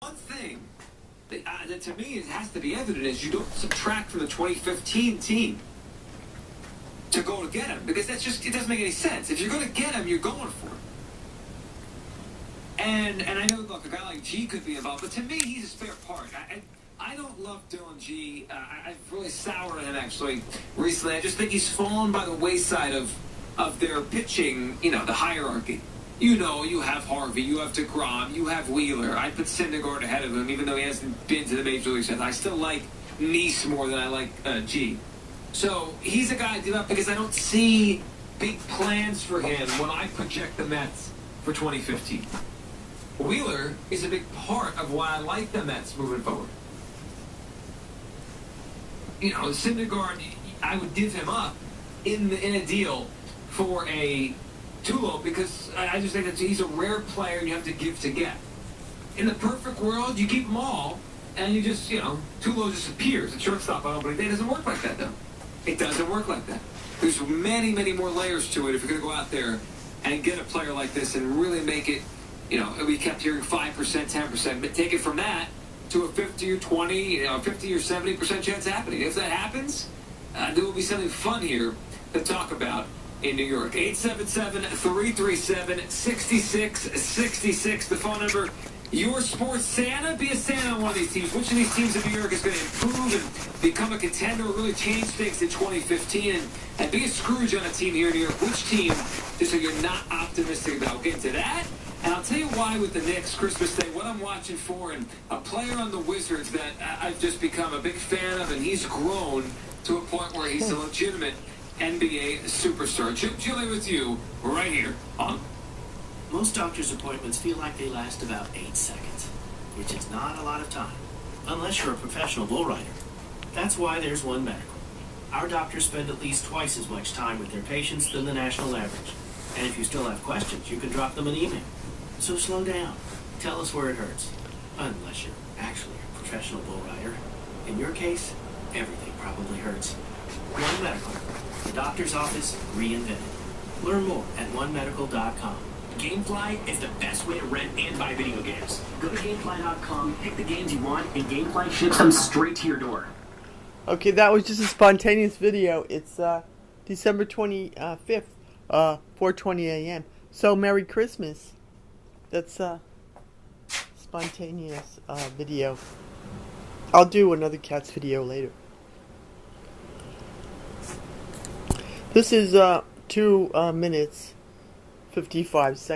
One thing that to me has to be evident is you don't subtract from the 2015 team to go to get him, because it doesn't make any sense. If you're going to get him, you're going for it. And I know, look, a guy like G could be involved, but to me, he's a spare part. I don't love Dylan G. I've really soured on him, actually, recently. I just think he's fallen by the wayside of their pitching, the hierarchy. You have Harvey, you have DeGrom, you have Wheeler. I put Syndergaard ahead of him, even though he hasn't been to the Major Leagues yet. I still like Neese more than I like G. So he's a guy I give up because I don't see big plans for him when I project the Mets for 2015. Wheeler is a big part of why I like the Mets moving forward. Syndergaard, I would give him up in a deal for a Tulo, because I just think that he's a rare player and you have to give to get. In the perfect world, you keep them all, and you just, Tulo just appears at shortstop on opening day. It doesn't work like that, though. It doesn't work like that. There's many, many more layers to it if you're going to go out there and get a player like this and really make it, we kept hearing 5%, 10%, but take it from that to a 50 or 20, 50 or 70% chance happening. If that happens, there will be something fun here to talk about in New York. 877-337-6666, the phone number. Your sports Santa. Be a Santa on one of these teams. Which of these teams in New York is going to improve and become a contender or really change things in 2015? And be a Scrooge on a team here in New York. Which team, just so you're not optimistic about? We'll get into that. And I'll tell you why with the Knicks, Christmas Day, what I'm watching for, and a player on the Wizards that I've just become a big fan of, and he's grown to a point where he's a legitimate NBA superstar. Julie with you right here on. Most doctor's appointments feel like they last about 8 seconds, which is not a lot of time, unless you're a professional bull rider. That's why there's One Medical. Our doctors spend at least twice as much time with their patients than the national average. And if you still have questions, you can drop them an email. So slow down. Tell us where it hurts. Unless you're actually a professional bull rider. In your case, everything probably hurts. One Medical. The doctor's office reinvented. Learn more at onemedical.com. GameFly is the best way to rent and buy video games. Go to GameFly.com, pick the games you want, and GameFly ships them straight to your door. Okay, that was just a spontaneous video. It's December 25th, 4:20 a.m. So Merry Christmas. That's a spontaneous video. I'll do another Cats video later. This is 2 minutes 55 seconds.